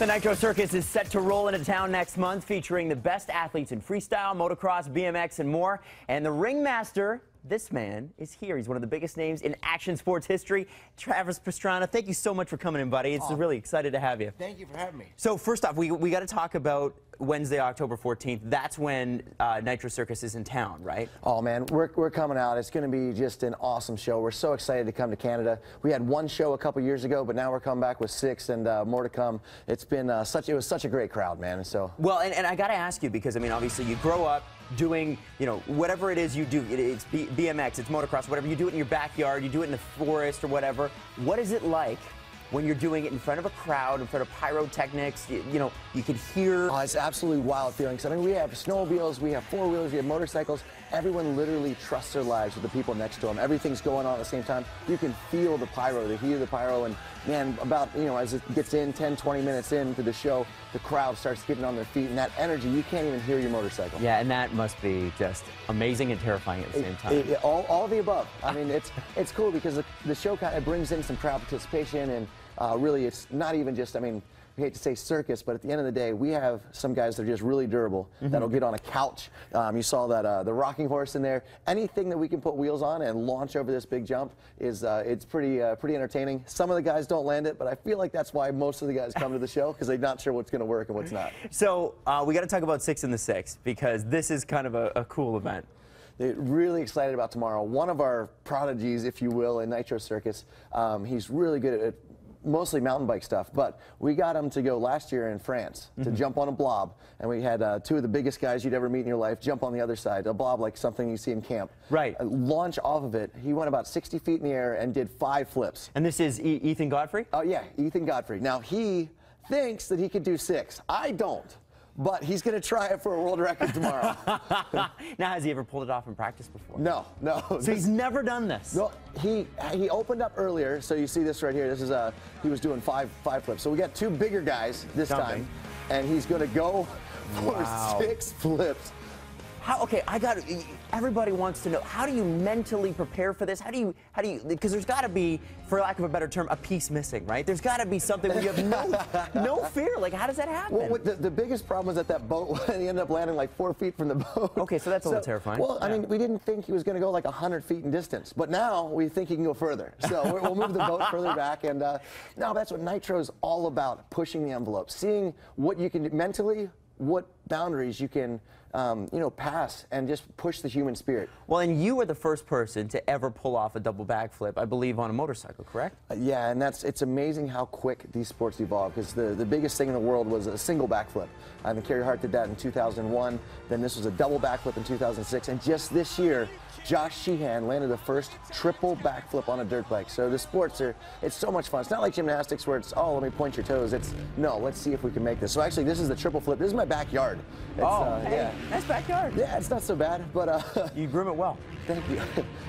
The Nitro Circus is set to roll into town next month, featuring the best athletes in freestyle, motocross, BMX, and more. And the ringmaster, this man, is here. He's one of the biggest names in action sports history. Travis Pastrana, thank you so much for coming in, buddy. It's really excited to have you. Thank you for having me. So first off, we got to talk about Wednesday, October 14th. That's when Nitro Circus is in town, right? Oh man, we're coming out. It's going to be just an awesome show. We're so excited to come to Canada. We had one show a couple years ago, but now we're coming back with 6 and more to come. It's been it was such a great crowd, man. So well, and I got to ask you, because I mean, obviously you grow up doing, you know, whatever it is you do. It's BMX, it's motocross, whatever. You do it in your backyard, you do it in the forest or whatever. What is it like when you're doing it in front of a crowd, in front of pyrotechnics? You know, you can hear. Oh, it's absolutely wild feelings. I mean, we have snowmobiles, we have four-wheelers, we have motorcycles. Everyone literally trusts their lives with the people next to them. Everything's going on at the same time. You can feel the pyro, the heat of the pyro, and man, about, you know, as it gets in, 10, 20 minutes into the show, the crowd starts getting on their feet, and that energy, you can't even hear your motorcycle. Yeah, and that must be just amazing and terrifying at the same time. All of the above. I mean, it's cool because the show kind of brings in some crowd participation, and really it's not even just, I mean, I hate to say circus, but at the end of the day, we have some guys that are just really durable, that'll get on a couch. You saw that the rocking horse in there. Anything that we can put wheels on and launch over this big jump is it's pretty entertaining. Some of the guys don't land it, but I feel like that's why most of the guys come to the show, because they're not sure what's going to work and what's not. So we got to talk about 6 in the 6, because this is kind of a cool event. They're really excited about tomorrow. One of our prodigies, if you will, in Nitro Circus, he's really good at mostly mountain bike stuff, but we got him to go last year in France to jump on a blob, and we had 2 of the biggest guys you'd ever meet in your life jump on the other side, a blob like something you see in camp. Right. Launch off of it. He went about 60 feet in the air and did 5 flips. And this is Ethan Godfrey? Oh yeah, Ethan Godfrey. Now he thinks that he could do 6. I don't. But he's going to try it for a world record tomorrow. Now, has he ever pulled it off in practice before? No. So he's never done this? No, he opened up earlier, so you see this right here. This is he was doing 5 flips. So we got 2 bigger guys this time, and he's going to go for 6 flips. Okay, everybody wants to know, how do you mentally prepare for this? How do you, because there's got to be, for lack of a better term, a piece missing, right? There's got to be something where you have no fear. Like, how does that happen? Well, the biggest problem was that boat, he ended up landing like 4 feet from the boat. Okay, so that's a little terrifying. Well, I mean, we didn't think he was going to go like 100 feet in distance, but now we think he can go further. So we'll move the boat further back, and no, that's what Nitro's all about, pushing the envelope, seeing what you can do mentally, what boundaries you can you know, pass and just push the human spirit. Well, and you were the first person to ever pull off a double backflip, I believe, on a motorcycle, correct? Yeah, and it's amazing how quick these sports evolve, because the biggest thing in the world was a single backflip. I mean, Carey Hart did that in 2001, then this was a double backflip in 2006, and just this year, Josh Sheehan landed the first triple backflip on a dirt bike. So the sports it's so much fun. It's not like gymnastics where it's, oh, let me point your toes. It's, no, let's see if we can make this. So actually, this is the triple flip. This is my backyard. It's, hey, yeah. Nice backyard. Yeah, it's not so bad, but you groom it well. Thank you.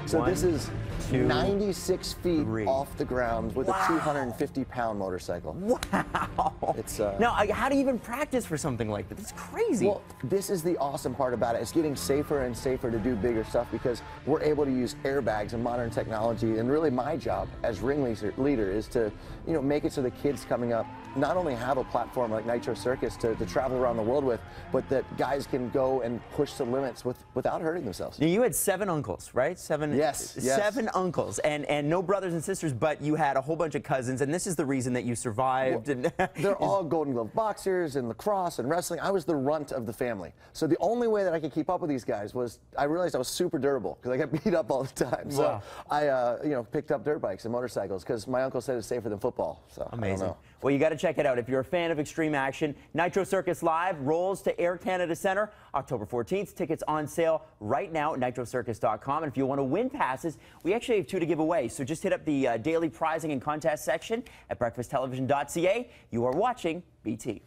So this is 96 feet off the ground with a 250-pound motorcycle. Wow. It's now, how do you even practice for something like this? It's crazy. Well, this is the awesome part about it. It's getting safer and safer to do bigger stuff, because we're able to use airbags and modern technology. And really, my job as ringleader is to, you know, make it so the kids coming up not only have a platform like Nitro Circus to travel around the world with, but that guys can go and push the limits without hurting themselves. Now, you had 7 uncles, right? 7. Yes. 7 uncles, and no brothers and sisters, but you had a whole bunch of cousins, and this is the reason that you survived. Well, they're all Golden Glove boxers and lacrosse and wrestling. I was the runt of the family. So the only way that I could keep up with these guys was I realized I was super durable, because I got beat up all the time. So I you know, picked up dirt bikes and motorcycles, because my uncle said it's safer than football. So amazing. I don't know. Well, you got to check it out. If you're a fan of extreme action, Nitro Circus Live rolls to Air Canada Centre October 14th. Tickets on sale right now at nitrocircus.com. And if you want to win passes, we actually have 2 to give away. So just hit up the daily prizing and contest section at breakfasttelevision.ca. You are watching BT.